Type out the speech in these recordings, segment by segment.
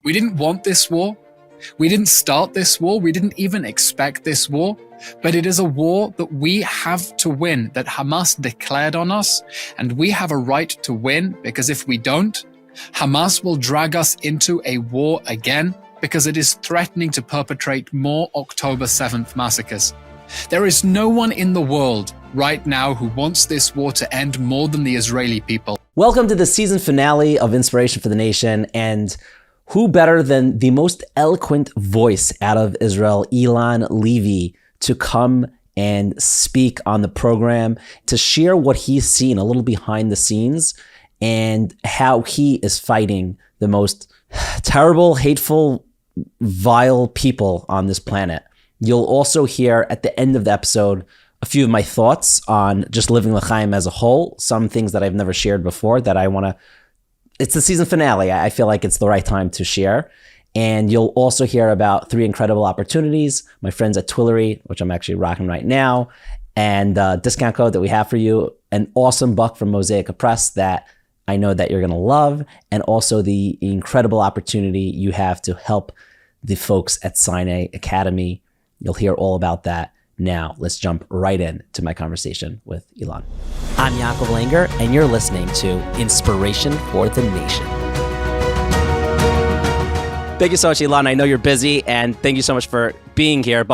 We didn't want this war. We didn't start this war. We didn't even expect this war. But it is a war that we have to win, that Hamas declared on us. And we have a right to win, because if we don't, Hamas will drag us into a war again, because it is threatening to perpetrate more October 7th massacres. There is no one in the world right now who wants this war to end more than the Israeli people. Welcome to the season finale of Inspiration for the Nation, and who better than the most eloquent voice out of Israel, Eylon Levy, to come and speak on the program, to share what he's seen a little behind the scenes and how he is fighting the most terrible, hateful, vile people on this planet. You'll also hear at the end of the episode a few of my thoughts on just living l'chaim as a whole, some things that I've never shared before that I want to. It's the season finale. I feel like it's the right time to share. And you'll also hear about 3 incredible opportunities, my friends at Twillery, which I'm actually rocking right now, and a discount code that we have for you, an awesome book from Mosaic Press that I know that you're going to love, and also the incredible opportunity you have to help the folks at Sinai Academy. You'll hear all about that. Now, let's jump right into my conversation with Eylon. I'm Yaakov Langer, and you're listening to Inspiration for the Nation. Thank you so much, Eylon. I know you're busy, and thank you so much for being here.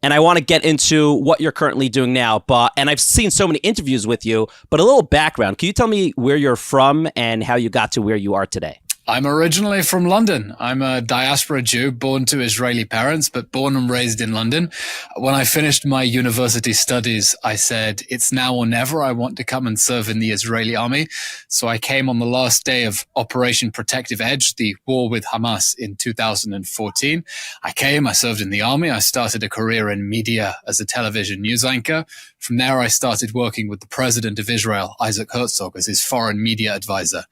And I want to get into what you're currently doing now. And I've seen so many interviews with you, but a little background. Can you tell me where you're from and how you got to where you are today? I'm originally from London. I'm a diaspora Jew, born to Israeli parents, but born and raised in London. When I finished my university studies, I said, it's now or never. I want to come and serve in the Israeli army. So I came on the last day of Operation Protective Edge, the war with Hamas in 2014. I came, I served in the army. I started a career in media as a television news anchor. From there, I started working with the president of Israel, Isaac Herzog, as his foreign media advisor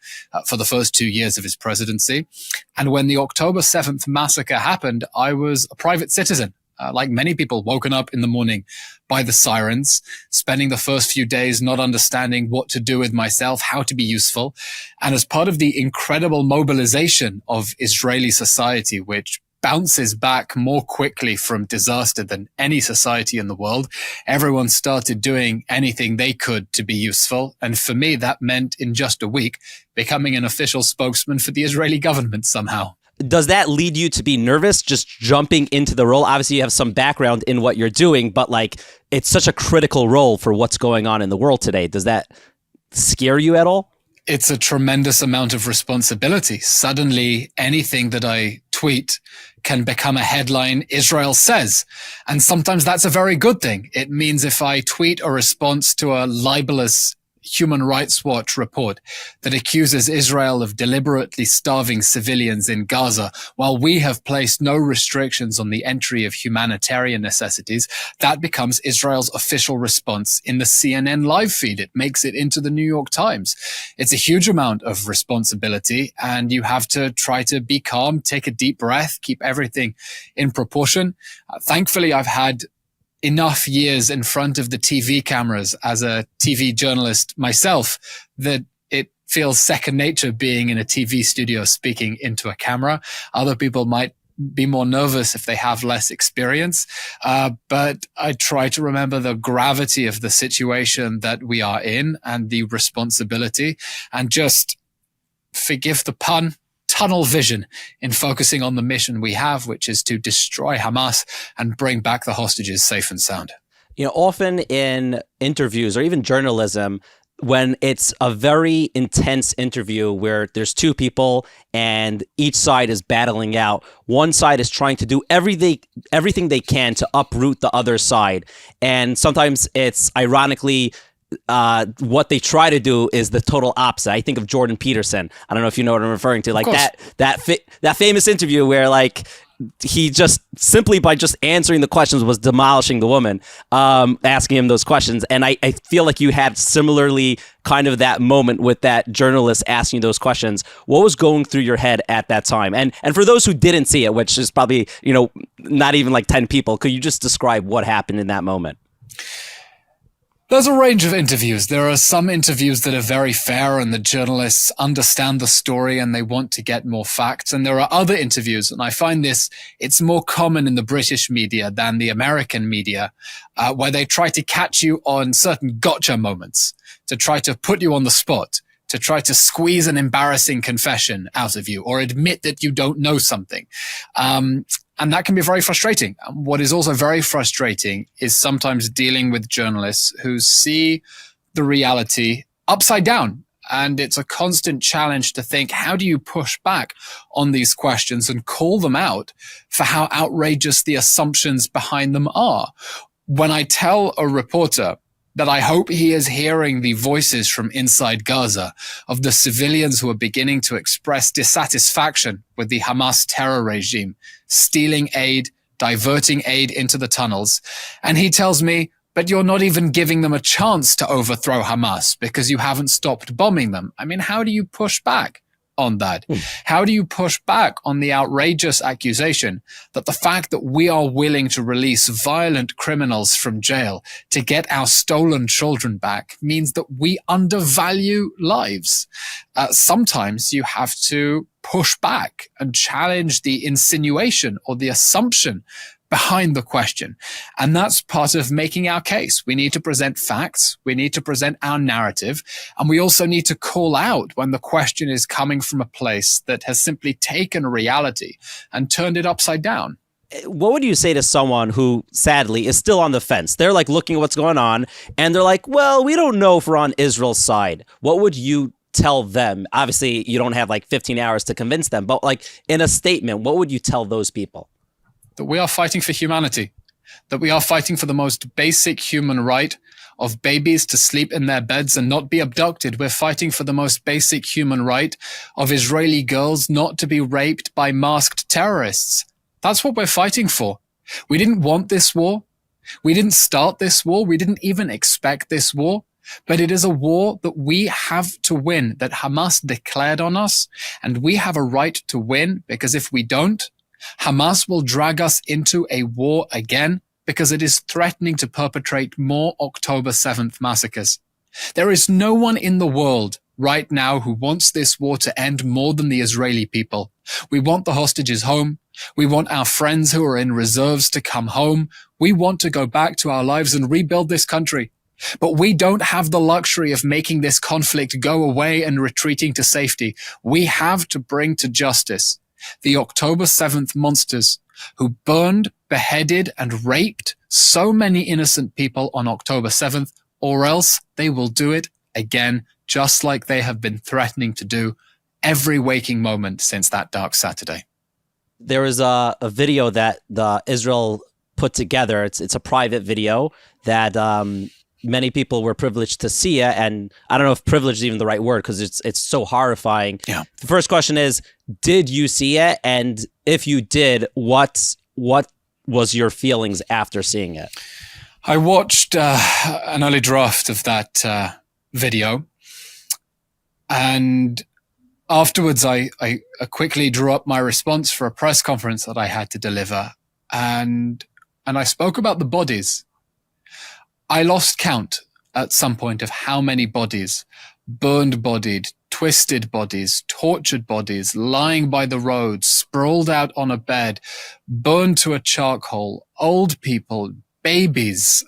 for the first 2 years of his presidency. And when the October 7th massacre happened, I was a private citizen. Like many people, woken up in the morning by the sirens, spending the first few days not understanding what to do with myself, how to be useful. And as part of the incredible mobilization of Israeli society, which bounces back more quickly from disaster than any society in the world, everyone started doing anything they could to be useful. And for me, that meant in just a week, becoming an official spokesman for the Israeli government somehow. Does that lead you to be nervous just jumping into the role? Obviously, you have some background in what you're doing, but it's such a critical role for what's going on in the world today. Does that scare you at all? It's a tremendous amount of responsibility. Suddenly, anything that I tweet can become a headline, Israel says. And sometimes that's a very good thing. It means if I tweet a response to a libelous Human Rights Watch report that accuses Israel of deliberately starving civilians in Gaza, while we have placed no restrictions on the entry of humanitarian necessities, that becomes Israel's official response in the CNN live feed. It makes it into the New York Times. It's a huge amount of responsibility, and you have to try to be calm, take a deep breath, keep everything in proportion. Thankfully, I've had enough years in front of the TV cameras as a TV journalist myself that it feels second nature being in a TV studio speaking into a camera. Other people might be more nervous if they have less experience. But I try to remember the gravity of the situation that we are in and the responsibility, and just, forgive the pun, tunnel vision in focusing on the mission we have, which is to destroy Hamas and bring back the hostages safe and sound. Often in interviews or even journalism, when it's a very intense interview where there's 2 people and each side is battling out, one side is trying to do everything they can to uproot the other side. And sometimes it's ironically what they try to do is the total opposite. I think of Jordan Peterson. I don't know if you know what I'm referring to. That famous interview where he just simply by just answering the questions was demolishing the woman, asking him those questions. And I feel like you had similarly kind of that moment with that journalist asking you those questions. What was going through your head at that time? And for those who didn't see it, which is probably, not even 10 people, could you just describe what happened in that moment? There's a range of interviews. There are some interviews that are very fair and the journalists understand the story and they want to get more facts. And there are other interviews, and I find it's more common in the British media than the American media, where they try to catch you on certain gotcha moments, to try to put you on the spot, to try to squeeze an embarrassing confession out of you or admit that you don't know something. And that can be very frustrating. What is also very frustrating is sometimes dealing with journalists who see the reality upside down. And it's a constant challenge to think, how do you push back on these questions and call them out for how outrageous the assumptions behind them are? When I tell a reporter that I hope he is hearing the voices from inside Gaza of the civilians who are beginning to express dissatisfaction with the Hamas terror regime, stealing aid, diverting aid into the tunnels. And he tells me, but you're not even giving them a chance to overthrow Hamas because you haven't stopped bombing them. I mean, how do you push back on that? How do you push back on the outrageous accusation that the fact that we are willing to release violent criminals from jail to get our stolen children back means that we undervalue lives? Sometimes you have to push back and challenge the insinuation or the assumption behind the question. And that's part of making our case. We need to present facts. We need to present our narrative. And we also need to call out when the question is coming from a place that has simply taken reality and turned it upside down. What would you say to someone who, sadly, is still on the fence? They're like looking at what's going on and they're like, well, we don't know if we're on Israel's side. What would you tell them? Obviously, you don't have like 15 hours to convince them, but like in a statement, what would you tell those people? That we are fighting for humanity, that we are fighting for the most basic human right of babies to sleep in their beds and not be abducted. We're fighting for the most basic human right of Israeli girls not to be raped by masked terrorists. That's what we're fighting for. We didn't want this war. We didn't start this war. We didn't even expect this war. But it is a war that we have to win, that Hamas declared on us, and we have a right to win, because if we don't, Hamas will drag us into a war again because it is threatening to perpetrate more October 7th massacres. There is no one in the world right now who wants this war to end more than the Israeli people. We want the hostages home. We want our friends who are in reserves to come home. We want to go back to our lives and rebuild this country. But we don't have the luxury of making this conflict go away and retreating to safety. We have to bring to justice the October 7th monsters who burned, beheaded, and raped so many innocent people on October 7th, or else they will do it again, just like they have been threatening to do every waking moment since that dark Saturday. There was a video that the Israel put together. It's a private video that many people were privileged to see it, and I don't know if privileged is even the right word because it's so horrifying. Yeah. The first question is, did you see it? And if you did, what was your feelings after seeing it? I watched an early draft of that video, and afterwards I quickly drew up my response for a press conference that I had to deliver, and I spoke about the bodies. I lost count at some point of how many bodies, burned bodied, twisted bodies, tortured bodies, lying by the road, sprawled out on a bed, burned to a charcoal, old people, babies,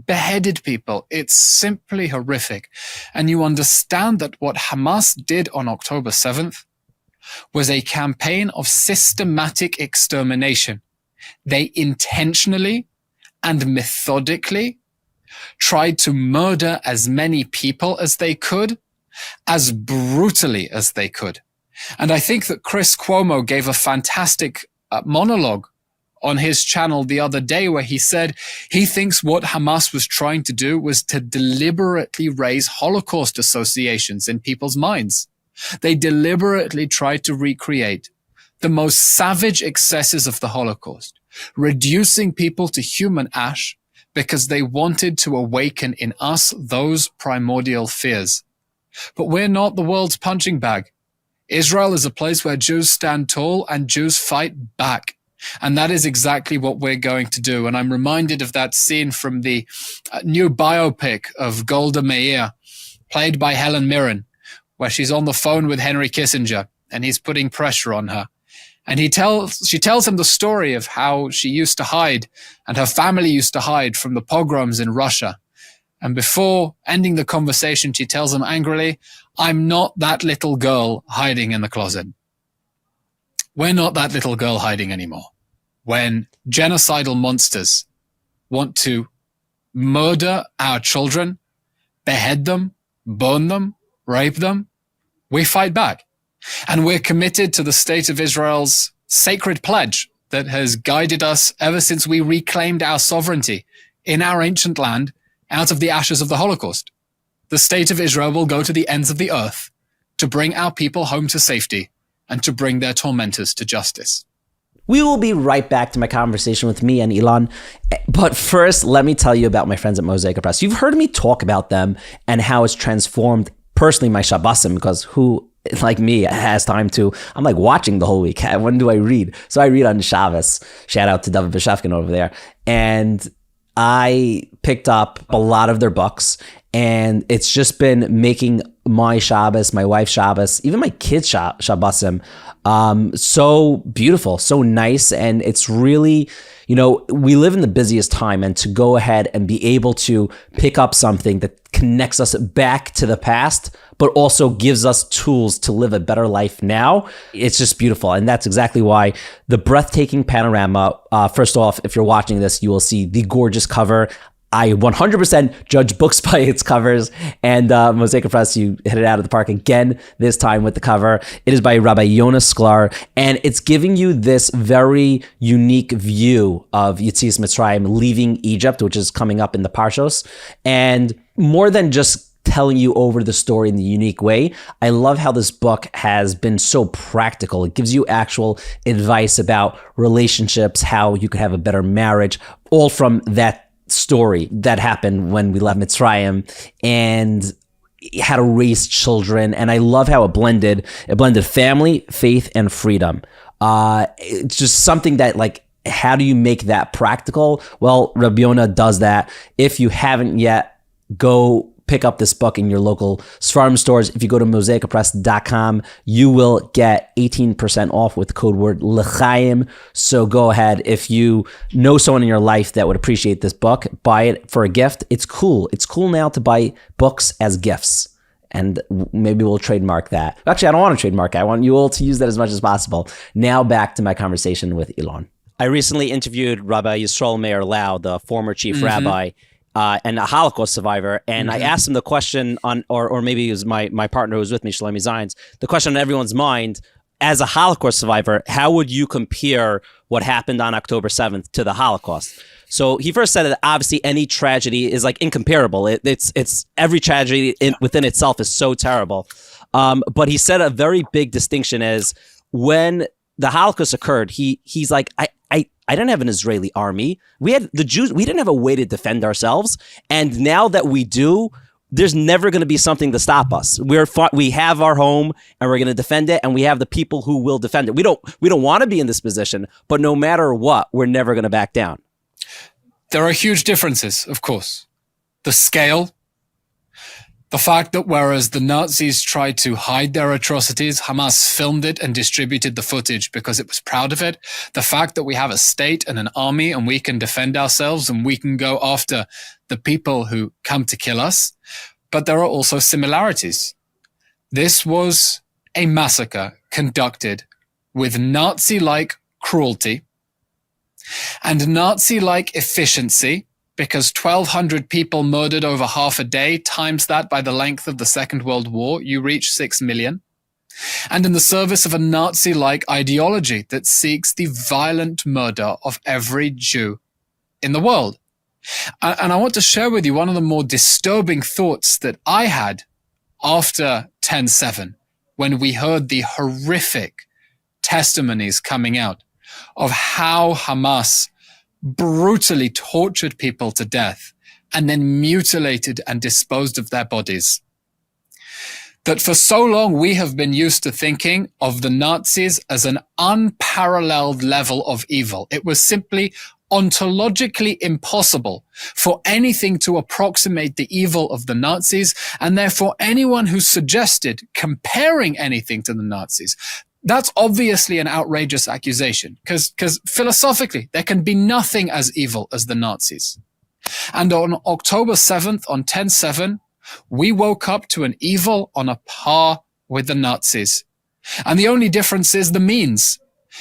beheaded people. It's simply horrific. And you understand that what Hamas did on October 7th was a campaign of systematic extermination. They intentionally and methodically tried to murder as many people as they could, as brutally as they could. And I think that Chris Cuomo gave a fantastic monologue on his channel the other day where he said he thinks what Hamas was trying to do was to deliberately raise Holocaust associations in people's minds. They deliberately tried to recreate the most savage excesses of the Holocaust, reducing people to human ash, because they wanted to awaken in us those primordial fears. But we're not the world's punching bag. Israel is a place where Jews stand tall and Jews fight back. And that is exactly what we're going to do. And I'm reminded of that scene from the new biopic of Golda Meir, played by Helen Mirren, where she's on the phone with Henry Kissinger and he's putting pressure on her. And she tells him the story of how she used to hide and her family used to hide from the pogroms in Russia. And before ending the conversation, she tells him angrily, "I'm not that little girl hiding in the closet." We're not that little girl hiding anymore. When genocidal monsters want to murder our children, behead them, burn them, rape them, we fight back. And we're committed to the state of Israel's sacred pledge that has guided us ever since we reclaimed our sovereignty in our ancient land out of the ashes of the Holocaust. The state of Israel will go to the ends of the earth to bring our people home to safety and to bring their tormentors to justice. We will be right back to my conversation with me and Eylon. But first, let me tell you about my friends at Mosaic Press. You've heard me talk about them and how it's transformed personally my Shabbosim, because who like me has time to, I'm like watching the whole week. When do I read? So I read on Shabbos. Shout out to David Beshefkin over there. And I picked up a lot of their books, and it's just been making my Shabbos, my wife's Shabbos, even my kids' Shabbosim, so beautiful, so nice. And it's really, we live in the busiest time, and to go ahead and be able to pick up something that connects us back to the past, but also gives us tools to live a better life now, it's just beautiful. And that's exactly why the breathtaking panorama, first off, if you're watching this, you will see the gorgeous cover. I 100% judge books by its covers, and Mosaic Press, you hit it out of the park again, this time with the cover. It is by Rabbi Yonah Sklar, and it's giving you this very unique view of Yetzias Mitzrayim leaving Egypt, which is coming up in the Parshos. And more than just telling you over the story in the unique way, I love how this book has been so practical. It gives you actual advice about relationships, how you could have a better marriage, all from that story that happened when we left Mitzrayim, and how to raise children. And I love how it blended family, faith, and freedom. It's just something that, like, how do you make that practical? Well, Rabbi Yonah does that. If you haven't yet, go pick up this book in your local Sfarim stores. If you go to mosaicpress.com, you will get 18% off with code word L'chaim. So go ahead. If you know someone in your life that would appreciate this book, buy it for a gift. It's cool. It's cool now to buy books as gifts. And maybe we'll trademark that. Actually, I don't want to trademark it. I want you all to use that as much as possible. Now back to my conversation with Eylon. I recently interviewed Rabbi Yisrael Meir Lau, the former chief rabbi, and a Holocaust survivor. And I asked him the question or maybe it was my partner who was with me, Shlomi Zines, the question on everyone's mind, as a Holocaust survivor, how would you compare what happened on October 7th to the Holocaust? So he first said that obviously any tragedy is like incomparable. It's every tragedy within itself is so terrible. But he said a very big distinction is when the Holocaust occurred, he's like, I didn't have an Israeli army. We had the Jews. We didn't have a way to defend ourselves. And now that we do, there's never going to be something to stop us. We have our home, and we're going to defend it. And we have the people who will defend it. We don't want to be in this position, but no matter what, we're never going to back down. There are huge differences, of course. The scale, the fact that whereas the Nazis tried to hide their atrocities, Hamas filmed it and distributed the footage because it was proud of it. The fact that we have a state and an army and we can defend ourselves and we can go after the people who come to kill us. But there are also similarities. This was a massacre conducted with Nazi-like cruelty and Nazi-like efficiency, because 1,200 people murdered over half a day, times that by the length of the Second World War, you reach 6 million. And in the service of a Nazi-like ideology that seeks the violent murder of every Jew in the world. And I want to share with you one of the more disturbing thoughts that I had after 10/7, when we heard the horrific testimonies coming out of how Hamas brutally tortured people to death and then mutilated and disposed of their bodies. that for so long we have been used to thinking of the Nazis as an unparalleled level of evil. It was simply ontologically impossible for anything to approximate the evil of the Nazis, and therefore anyone who suggested comparing anything to the Nazis, that's obviously an outrageous accusation, because philosophically, there can be nothing as evil as the Nazis. And on October 7th, on 10/7, we woke up to an evil on a par with the Nazis. And the only difference is the means.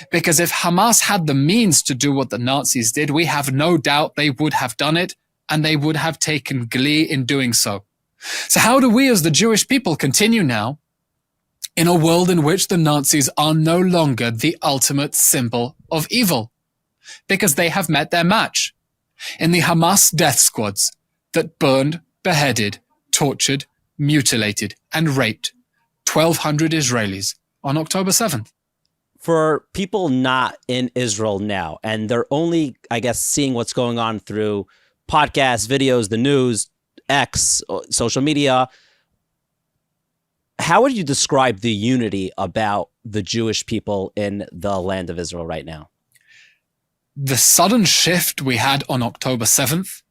Because if Hamas had the means to do what the Nazis did, we have no doubt they would have done it, and they would have taken glee in doing so. So how do we as the Jewish people continue now in a world in which the Nazis are no longer the ultimate symbol of evil? Because they have met their match in the Hamas death squads that burned, beheaded, tortured, mutilated, and raped 1,200 Israelis on October 7th. For people not in Israel now, and they're only, I guess, seeing what's going on through podcasts, videos, the news, X, social media, how would you describe the unity about the Jewish people in the land of Israel right now? The sudden shift we had on October 7th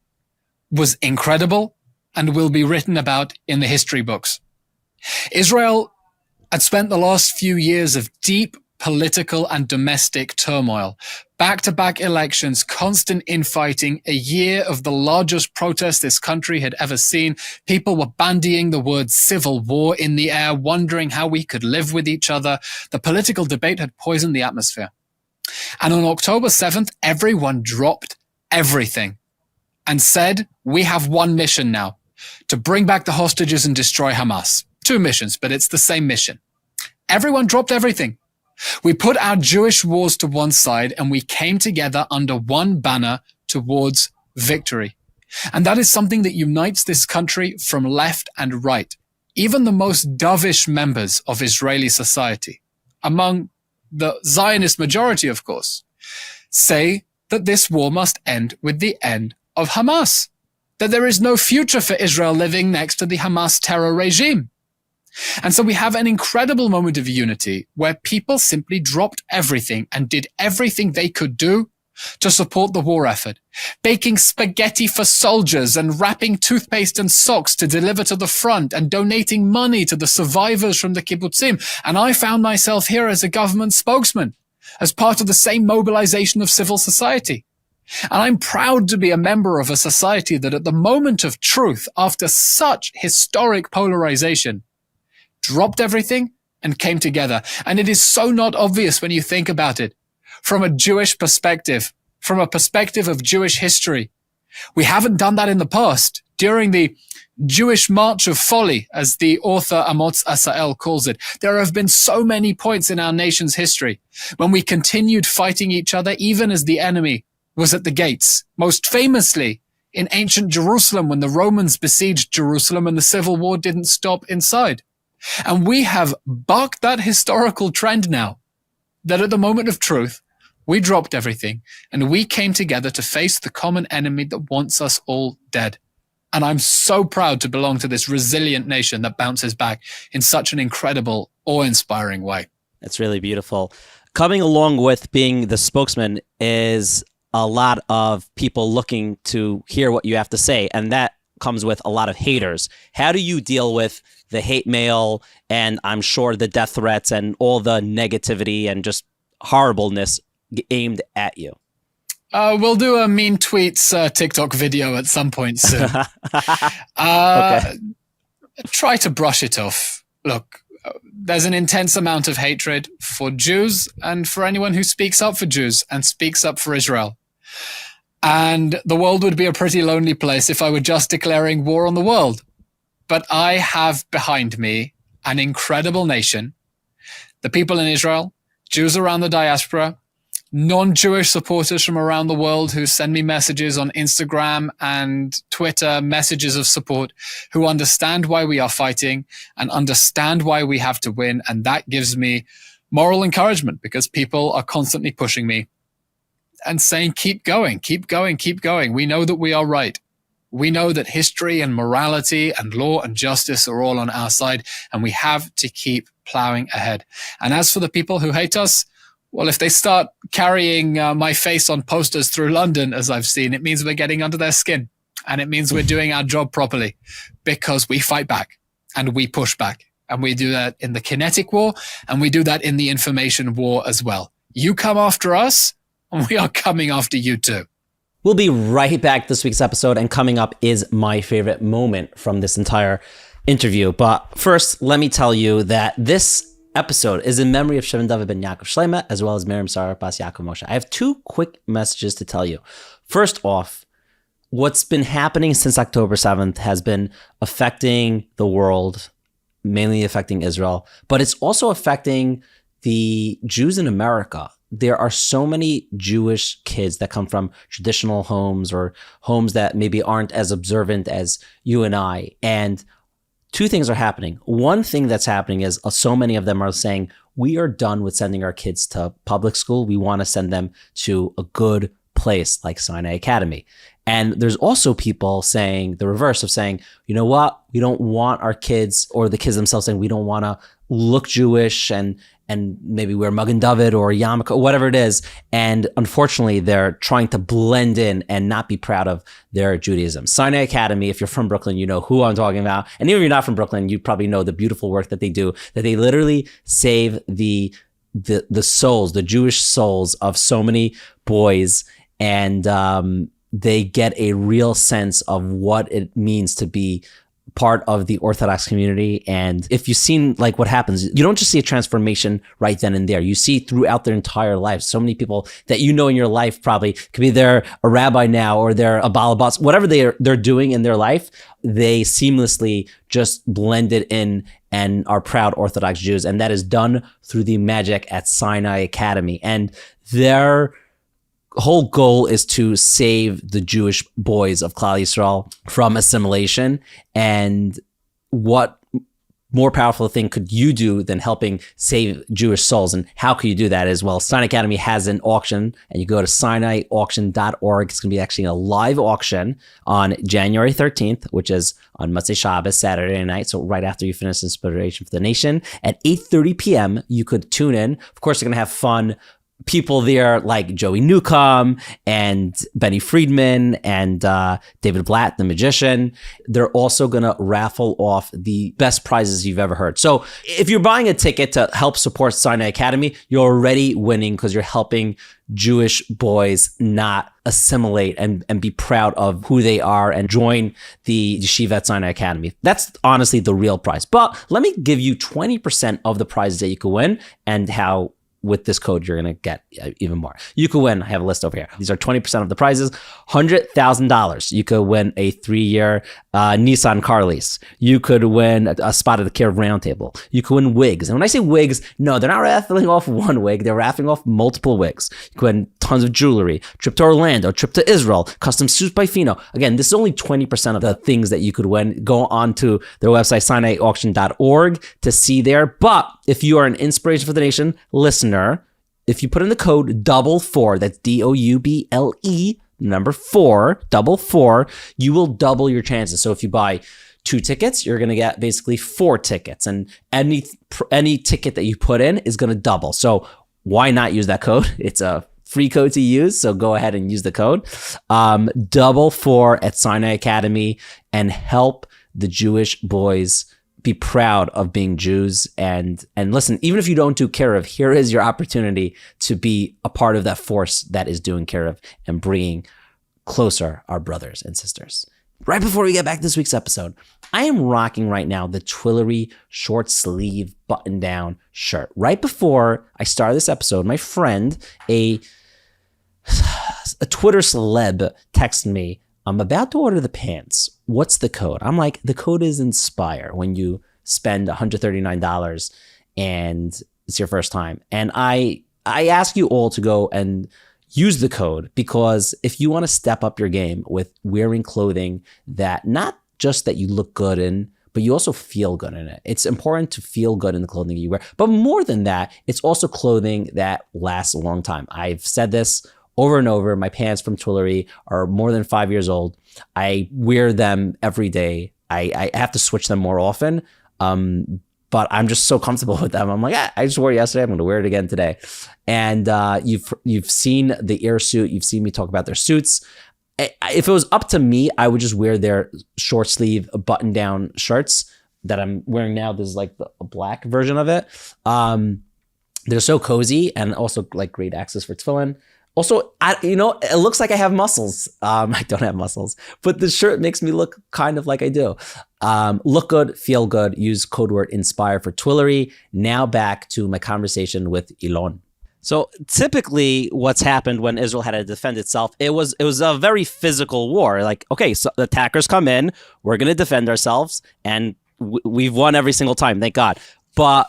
was incredible and will be written about in the history books. Israel had spent the last few years of deep political and domestic turmoil, back-to-back elections, constant infighting, a year of the largest protest this country had ever seen. People were bandying the word civil war in the air, wondering how we could live with each other. The political debate had poisoned the atmosphere. And on October 7th, everyone dropped everything and said, we have one mission now, to bring back the hostages and destroy Hamas. 2 missions, but it's the same mission. Everyone dropped everything. We put our Jewish wars to one side and we came together under one banner towards victory. And that is something that unites this country from left and right. Even the most dovish members of Israeli society, among the Zionist majority, of course, say that this war must end with the end of Hamas, that there is no future for Israel living next to the Hamas terror regime. And so we have an incredible moment of unity where people simply dropped everything and did everything they could do to support the war effort, baking spaghetti for soldiers and wrapping toothpaste and socks to deliver to the front and donating money to the survivors from the kibbutzim. And I found myself here as a government spokesman, as part of the same mobilization of civil society. And I'm proud to be a member of a society that at the moment of truth, after such historic polarization, dropped everything and came together. And it is so not obvious when you think about it from a Jewish perspective, from a perspective of Jewish history. We haven't done that in the past. During the Jewish March of Folly, as the author Amos Asael calls it, there have been so many points in our nation's history when we continued fighting each other even as the enemy was at the gates. Most famously, in ancient Jerusalem when the Romans besieged Jerusalem and the civil war didn't stop inside. And we have bucked that historical trend now, that at the moment of truth, we dropped everything and we came together to face the common enemy that wants us all dead. And I'm so proud to belong to this resilient nation that bounces back in such an incredible, awe-inspiring way. That's really beautiful. Coming along with being the spokesman is a lot of people looking to hear what you have to say, and that comes with a lot of haters. How do you deal with the hate mail and I'm sure the death threats and all the negativity and just horribleness aimed at you? We'll do a mean tweets TikTok video at some point soon. Okay. Try to brush it off. Look, there's an intense amount of hatred for Jews and for anyone who speaks up for Jews and speaks up for Israel. And the world would be a pretty lonely place if I were just declaring war on the world. But I have behind me an incredible nation, the people in Israel, Jews around the diaspora, non-Jewish supporters from around the world who send me messages on Instagram and Twitter, messages of support, who understand why we are fighting and understand why we have to win. And that gives me moral encouragement because people are constantly pushing me and saying, keep going, keep going, keep going. We know that we are right. We know that history and morality and law and justice are all on our side, and we have to keep plowing ahead. And as for the people who hate us, well, if they start carrying my face on posters through London, as I've seen, it means we're getting under their skin. And it means we're doing our job properly, because we fight back and we push back. And we do that in the kinetic war, and we do that in the information war as well. You come after us, and we are coming after you too. We'll be right back this week's episode, and coming up is my favorite moment from this entire interview. But first, let me tell you that this episode is in memory of Shimon David ben Yaakov Shleima, as well as Miriam Sarah Bas Yaakov Moshe. I have two quick messages to tell you. First off, what's been happening since October 7th has been affecting the world, mainly affecting Israel, but it's also affecting the Jews in America. There are so many Jewish kids that come from traditional homes or homes that maybe aren't as observant as you and I. And two things are happening. One thing that's happening is so many of them are saying, we are done with sending our kids to public school. We want to send them to a good place like Sinai Academy. And there's also people saying the reverse of saying, you know what? We don't want our kids, or the kids themselves saying, we don't want to look Jewish and maybe wear Magen David or yarmulke or whatever it is. And unfortunately, they're trying to blend in and not be proud of their Judaism. Sinai Academy, if you're from Brooklyn, you know who I'm talking about. And even if you're not from Brooklyn, you probably know the beautiful work that they do, that they literally save the souls, the Jewish souls of so many boys. And they get a real sense of what it means to be part of the Orthodox community. And if you've seen like what happens, you don't just see a transformation right then and there. You see throughout their entire life. So many people that you know in your life probably could be they're a rabbi now, or they're a balabas, whatever they're doing in their life, they seamlessly just blended in and are proud Orthodox Jews. And that is done through the magic at Sinai Academy. And their whole goal is to save the Jewish boys of Klal Yisrael from assimilation. And what more powerful thing could you do than helping save Jewish souls? And how can you do that as well? Sinai Academy has an auction, and you go to sinaiauction.org. It's going to be actually a live auction on January 13th, which is on Motzei Shabbos, Saturday night. So right after you finish Inspiration for the Nation at 8:30 p.m., you could tune in. Of course, you're going to have fun people there like Joey Newcomb and Benny Friedman and David Blatt, the magician. They're also going to raffle off the best prizes you've ever heard. So if you're buying a ticket to help support Sinai Academy, you're already winning because you're helping Jewish boys not assimilate and be proud of who they are and join the Yeshiva at Sinai Academy. That's honestly the real prize. But let me give you 20% of the prizes that you can win, and how with this code, you're going to get even more. You could win, I have a list over here. These are 20% of the prizes. $100,000. You could win a 3-year Nissan car lease. You could win a spot at the Care Roundtable. You could win wigs. And when I say wigs, no, they're not raffling off one wig. They're raffling off multiple wigs. You could win tons of jewelry, trip to Orlando, trip to Israel, custom suits by Fino. Again, this is only 20% of the things that you could win. Go on to their website, sinaiauction.org, to see there. But if you are an Inspiration for the Nation listener, if you put in the code DOUBLE4, that's DOUBLE, number 4, double 4, you will double your chances. So if you buy 2 tickets, you're going to get basically 4 tickets, and any ticket that you put in is going to double. So why not use that code? It's a free code to use, so go ahead and use the code. Double 4 at Sinai Academy, and help the Jewish boys be proud of being Jews. And listen, even if you don't do Kiruv, here is your opportunity to be a part of that force that is doing Kiruv and bringing closer our brothers and sisters. Right before we get back to this week's episode, I am rocking right now the Twillery short sleeve button down shirt. Right before I started this episode, my friend, a Twitter celeb, texted me, I'm about to order the pants. What's the code? I'm like, the code is INSPIRE when you spend $139 and it's your first time. And I ask you all to go and use the code, because if you want to step up your game with wearing clothing that not just that you look good in, but you also feel good in it. It's important to feel good in the clothing you wear. But more than that, it's also clothing that lasts a long time. I've said this over and over. My pants from Tuileries are more than 5 years old. I wear them every day. I have to switch them more often. But I'm just so comfortable with them. I'm like, I just wore it yesterday. I'm going to wear it again today. And you've seen the Air suit. You've seen me talk about their suits. If it was up to me, I would just wear their short sleeve button down shirts that I'm wearing now. This is like a black version of it. They're so cozy and also like great access for tefillin. Also, it looks like I have muscles. I don't have muscles, but the shirt makes me look kind of like I do. Look good, feel good. Use code word INSPIRE for Tuileries. Now back to my conversation with Eylon. So typically what's happened when Israel had to defend itself, it was a very physical war. Like, okay, so the attackers come in, we're going to defend ourselves, and we've won every single time, thank God. But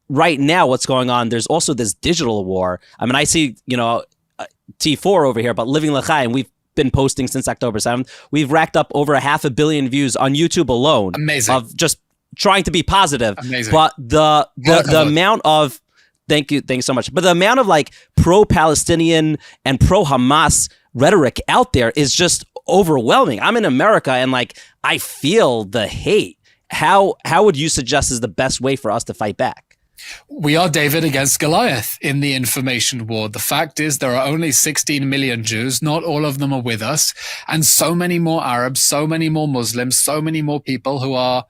right now what's going on, there's also this digital war. I mean, I see, T4 over here, but Living L'Chai, and we've been posting since October 7th. We've racked up over 500 million views on YouTube alone. Amazing. Of just trying to be positive. Amazing. But the amount of thanks so much. But the amount of like pro-Palestinian and pro-Hamas rhetoric out there is just overwhelming. I'm in America and like I feel the hate. How would you suggest is the best way for us to fight back? We are David against Goliath in the information war. The fact is there are only 16 million Jews. Not all of them are with us. And so many more Arabs, so many more Muslims, so many more people who are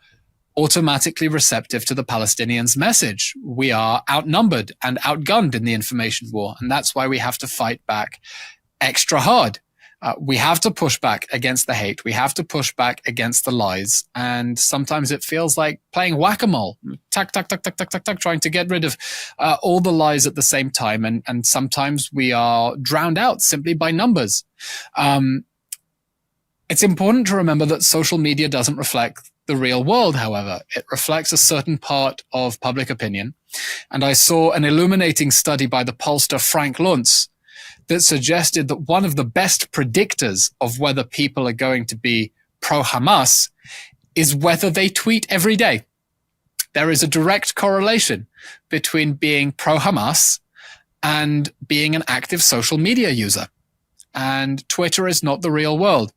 automatically receptive to the Palestinians' message. We are outnumbered and outgunned in the information war. And that's why we have to fight back extra hard. We have to push back against the hate. We have to push back against the lies. And sometimes it feels like playing whack-a-mole, tack, tack, tack, tack, tack, tack, tack, trying to get rid of all the lies at the same time. And sometimes we are drowned out simply by numbers. It's important to remember that social media doesn't reflect the real world, however. It reflects a certain part of public opinion. And I saw an illuminating study by the pollster Frank Luntz that suggested that one of the best predictors of whether people are going to be pro-Hamas is whether they tweet every day. There is a direct correlation between being pro-Hamas and being an active social media user. And Twitter is not the real world.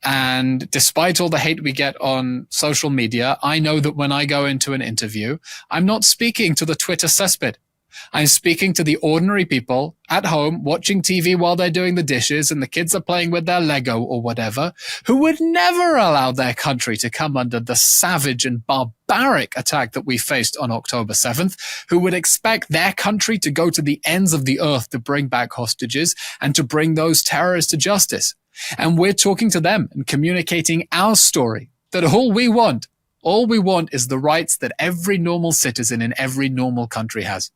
And despite all the hate we get on social media, I know that when I go into an interview, I'm not speaking to the Twitter cesspit. I'm speaking to the ordinary people at home watching TV while they're doing the dishes and the kids are playing with their Lego or whatever, who would never allow their country to come under the savage and barbaric attack that we faced on October 7th, who would expect their country to go to the ends of the earth to bring back hostages and to bring those terrorists to justice. And we're talking to them and communicating our story, that all we want is the rights that every normal citizen in every normal country has.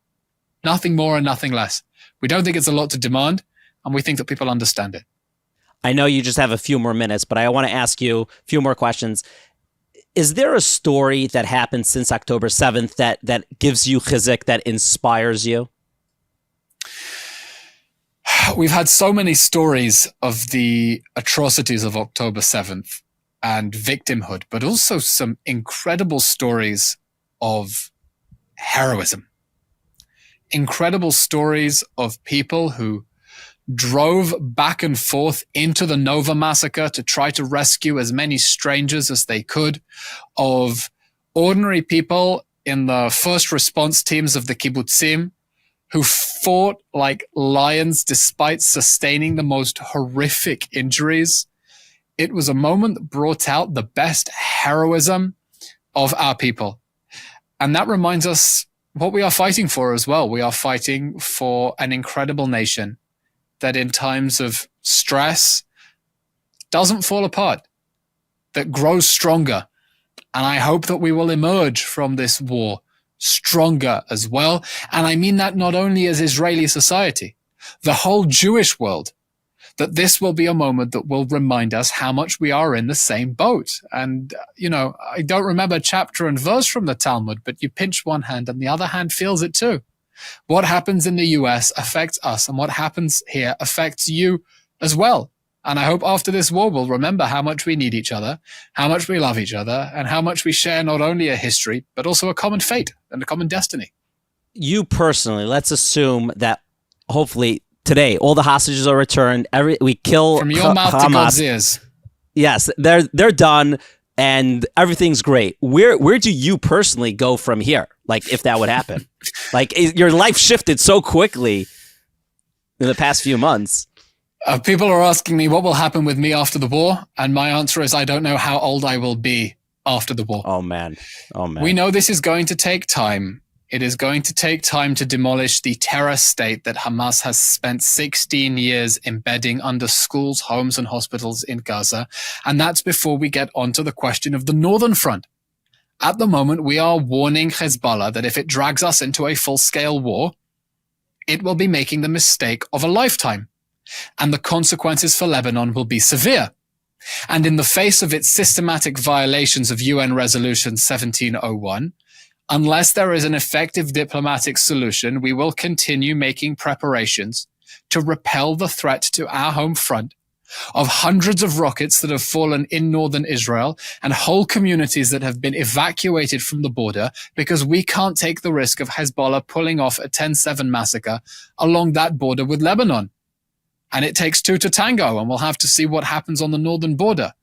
Nothing more and nothing less. We don't think it's a lot to demand, and we think that people understand it. I know you just have a few more minutes, but I want to ask you a few more questions. Is there a story that happened since October 7th that gives you chizuk, that inspires you? We've had so many stories of the atrocities of October 7th and victimhood, but also some incredible stories of heroism. Incredible stories of people who drove back and forth into the Nova massacre to try to rescue as many strangers as they could, of ordinary people in the first response teams of the kibbutzim who fought like lions despite sustaining the most horrific injuries. It was a moment that brought out the best heroism of our people. And that reminds us what we are fighting for as well. We are fighting for an incredible nation that in times of stress doesn't fall apart, that grows stronger. And I hope that we will emerge from this war stronger as well. And I mean that not only as Israeli society, the whole Jewish world, that this will be a moment that will remind us how much we are in the same boat. And, I don't remember chapter and verse from the Talmud, but you pinch one hand and the other hand feels it too. What happens in the US affects us, and what happens here affects you as well. And I hope after this war, we'll remember how much we need each other, how much we love each other, and how much we share not only a history, but also a common fate and a common destiny. You personally, let's assume that hopefully today. All the hostages are returned. We kill From your mouth Hamas. to God's ears. Yes, they're done, and everything's great. Where do you personally go from here? Like, if that would happen, like your life shifted so quickly in the past few months. People are asking me what will happen with me after the war, and my answer is I don't know how old I will be after the war. Oh man. We know this is going to take time. It is going to take time to demolish the terror state that Hamas has spent 16 years embedding under schools, homes, and hospitals in Gaza. And that's before we get onto the question of the Northern Front. At the moment, we are warning Hezbollah that if it drags us into a full-scale war, it will be making the mistake of a lifetime. And the consequences for Lebanon will be severe. And in the face of its systematic violations of UN Resolution 1701, unless there is an effective diplomatic solution, we will continue making preparations to repel the threat to our home front of hundreds of rockets that have fallen in northern Israel and whole communities that have been evacuated from the border because we can't take the risk of Hezbollah pulling off a 10-7 massacre along that border with Lebanon. And it takes two to tango, and we'll have to see what happens on the northern border.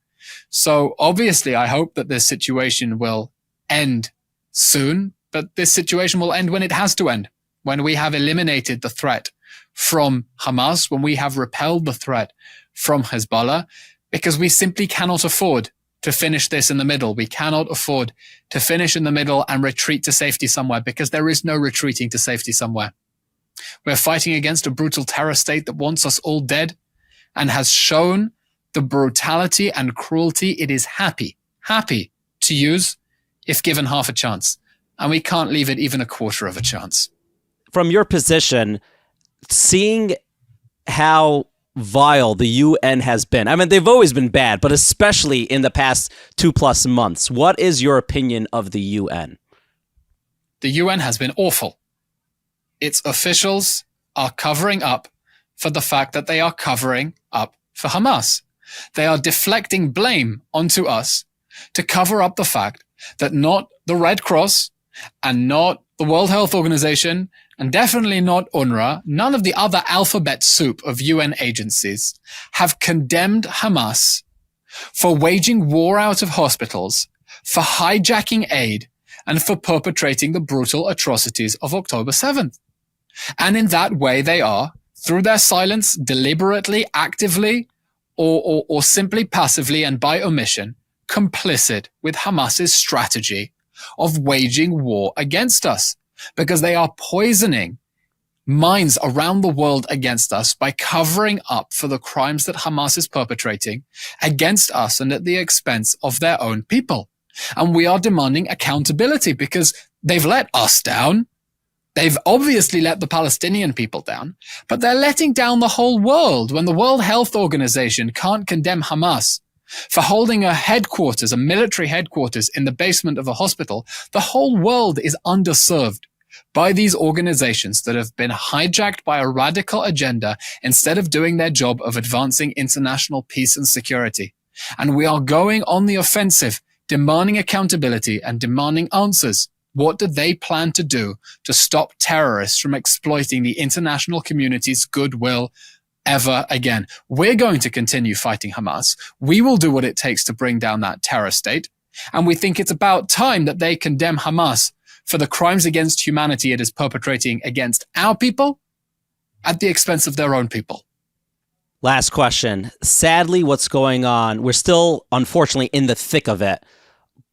So obviously, I hope that this situation will end soon, but this situation will end when it has to end, when we have eliminated the threat from Hamas, when we have repelled the threat from Hezbollah, because we simply cannot afford to finish this in the middle. We cannot afford to finish in the middle and retreat to safety somewhere, because there is no retreating to safety somewhere. We're fighting against a brutal terror state that wants us all dead and has shown the brutality and cruelty it is happy to use if given half a chance. And we can't leave it even a quarter of a chance. From your position, seeing how vile the UN has been, I mean, they've always been bad, but especially in the past 2+ months, what is your opinion of the UN? The UN has been awful. Its officials are covering up for the fact that they are covering up for Hamas. They are deflecting blame onto us to cover up the fact that not the Red Cross and not the World Health Organization and definitely not UNRWA, none of the other alphabet soup of UN agencies have condemned Hamas for waging war out of hospitals, for hijacking aid, and for perpetrating the brutal atrocities of October 7th. And in that way, they are, through their silence, deliberately, actively, or simply passively and by omission, complicit with Hamas's strategy of waging war against us, because they are poisoning minds around the world against us by covering up for the crimes that Hamas is perpetrating against us and at the expense of their own people. And we are demanding accountability because they've let us down. They've obviously let the Palestinian people down, but they're letting down the whole world when the World Health Organization can't condemn Hamas for holding a headquarters, a military headquarters in the basement of a hospital. The whole world is underserved by these organizations that have been hijacked by a radical agenda instead of doing their job of advancing international peace and security. And we are going on the offensive, demanding accountability and demanding answers. What do they plan to do to stop terrorists from exploiting the international community's goodwill ever again? We're going to continue fighting Hamas. We will do what it takes to bring down that terror state. And we think it's about time that they condemn Hamas for the crimes against humanity it is perpetrating against our people at the expense of their own people. Last question. Sadly, what's going on, we're still, unfortunately, in the thick of it.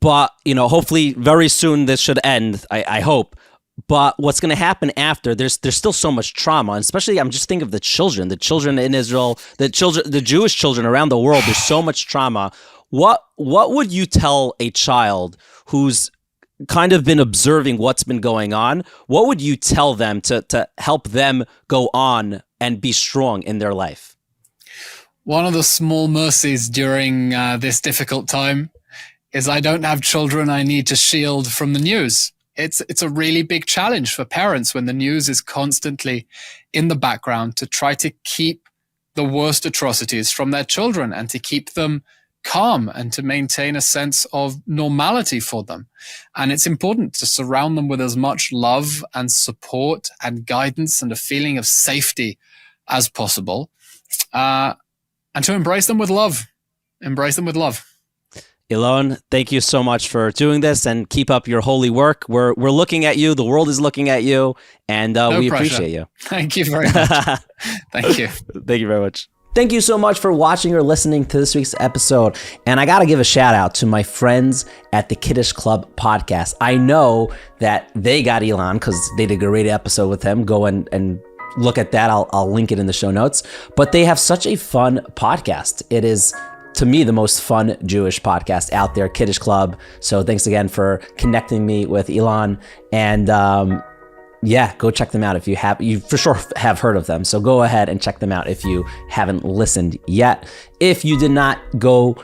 But, hopefully very soon this should end, I hope. But what's going to happen after, there's still so much trauma, and especially I'm just thinking of the children in Israel, the Jewish children around the world. There's so much trauma. What would you tell a child who's kind of been observing what's been going on? What would you tell them to help them go on and be strong in their life? One of the small mercies during this difficult time is I don't have children I need to shield from the news. It's a really big challenge for parents when the news is constantly in the background to try to keep the worst atrocities from their children and to keep them calm and to maintain a sense of normality for them. And it's important to surround them with as much love and support and guidance and a feeling of safety as possible, and to embrace them with love. Embrace them with love. Eylon, thank you so much for doing this, and keep up your holy work. We're looking at you. The world is looking at you, and we appreciate you. Thank you very much. Thank you. Thank you very much. Thank you so much for watching or listening to this week's episode. And I got to give a shout out to my friends at the Kiddush Club podcast. I know that they got Eylon because they did a great episode with him. Go and look at that. I'll link it in the show notes. But they have such a fun podcast. It is, to me, the most fun Jewish podcast out there, Kiddush Club. So thanks again for connecting me with Eylon. And yeah, go check them out if you for sure have heard of them. So go ahead and check them out if you haven't listened yet. If you did not, go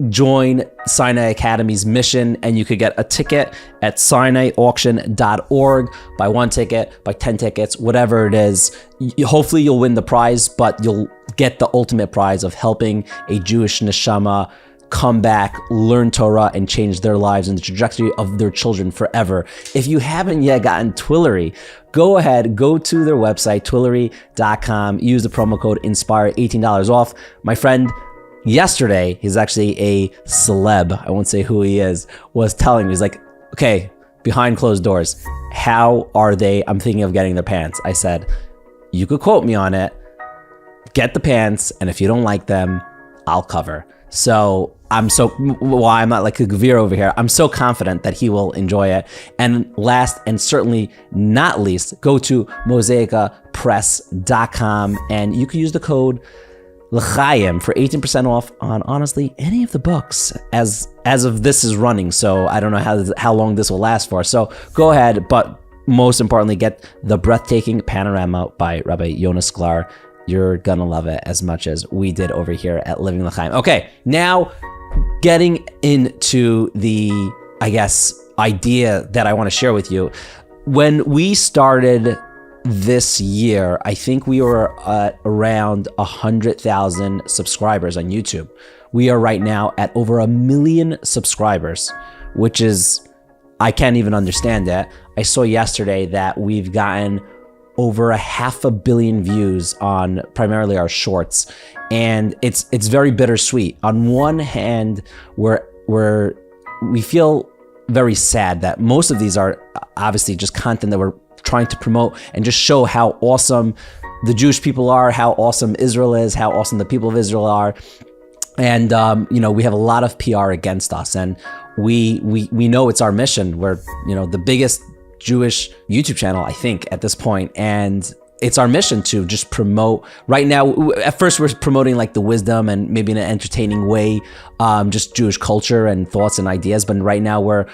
join Sinai Academy's mission, and you could get a ticket at sinaiauction.org. Buy 1 ticket, buy 10 tickets, whatever it is. Hopefully you'll win the prize, but you'll get the ultimate prize of helping a Jewish neshama come back, learn Torah, and change their lives and the trajectory of their children forever. If you haven't yet gotten Twillory, go ahead, go to their website, twillory.com, use the promo code INSPIRE, $18 off. My friend yesterday, he's actually a celeb, I won't say who he is, was telling me, he's like, okay, behind closed doors, how are they? I'm thinking of getting their pants. I said, you could quote me on it, get the pants, and if you don't like them, I'll cover. So I'm not like a Gvir over here. I'm so confident that he will enjoy it. And last and certainly not least, go to mosaicapress.com and you can use the code L'chaim for 18% off on honestly any of the books as of this is running. So I don't know how long this will last for. So go ahead, but most importantly, get The Breathtaking Panorama by Rabbi Yonah Sklar. You're gonna love it as much as we did over here at Living L'chaim. Okay, now getting into the, I guess, idea that I want to share with you. When we started this year, I think we were at around 100,000 subscribers on YouTube. We are right now at over 1 million subscribers, which is, I can't even understand it. I saw yesterday that we've gotten over 500 million views on primarily our shorts, and it's very bittersweet. On one hand, we feel very sad that most of these are obviously just content that we're trying to promote and just show how awesome the Jewish people are, how awesome Israel is, how awesome the people of Israel are. And we have a lot of PR against us, and we know it's our mission. We're the biggest Jewish YouTube channel, I think, at this point, and it's our mission to just promote. Right now, at first we're promoting like the wisdom and maybe in an entertaining way, just Jewish culture and thoughts and ideas. But right now we're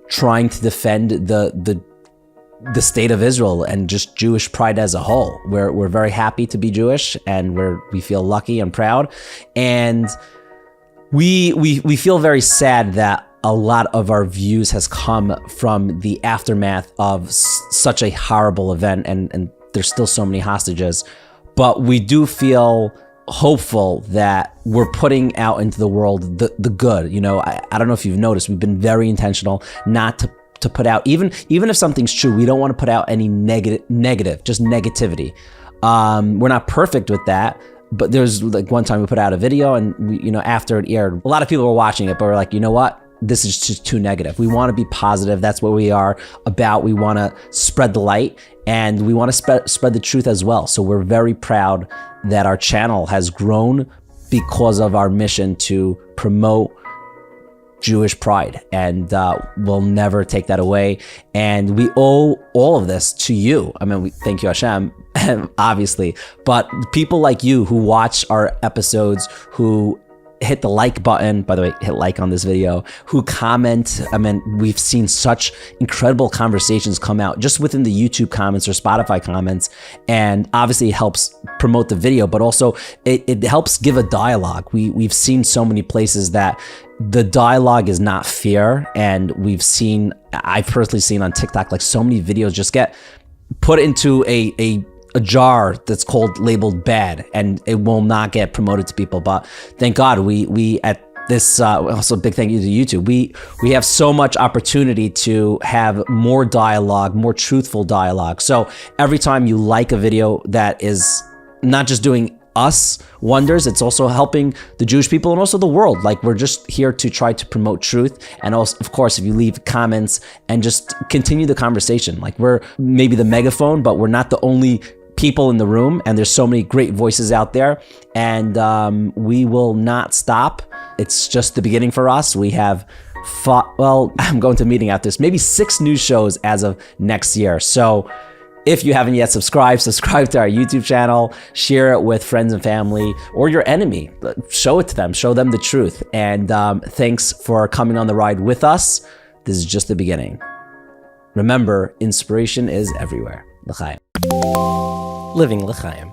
trying to defend the state of Israel and just Jewish pride as a whole. We're very happy to be Jewish, and we feel lucky and proud, and we feel very sad that a lot of our views has come from the aftermath of such a horrible event, and there's still so many hostages. But we do feel hopeful that we're putting out into the world the good. I don't know if you've noticed, we've been very intentional not to put out, even if something's true, we don't want to put out any negative, just negativity. We're not perfect with that. But there's like one time we put out a video, and we, after it aired, a lot of people were watching it, but we're like, you know what? This is just too negative. We want to be positive. That's what we are about. We want to spread the light, and we want to spread the truth as well. So we're very proud that our channel has grown because of our mission to promote Jewish pride, and we'll never take that away. And we owe all of this to you. I mean, we thank you, Hashem, obviously, but people like you who watch our episodes, who hit the like button, by the way, hit like on this video, who comment. I mean, we've seen such incredible conversations come out just within the YouTube comments or Spotify comments, and obviously it helps promote the video, but also it helps give a dialogue. We've seen so many places that the dialogue is not fair, and I've personally seen on TikTok, like so many videos just get put into a jar that's labeled bad, and it will not get promoted to people. But thank God we at this, also big thank you to YouTube. We have so much opportunity to have more dialogue, more truthful dialogue. So every time you like a video that is not just doing us wonders, it's also helping the Jewish people and also the world. Like, we're just here to try to promote truth. And also, of course, if you leave comments and just continue the conversation, like, we're maybe the megaphone, but we're not the only people in the room, and there's so many great voices out there, and we will not stop. It's just the beginning for us. We have I'm going to a meeting after this, maybe 6 news shows as of next year. So if you haven't yet subscribe to our YouTube channel, share it with friends and family or your enemy. Show it to them, show them the truth. And thanks for coming on the ride with us. This is just the beginning. Remember, inspiration is everywhere. L'chaim. Living L'chaim.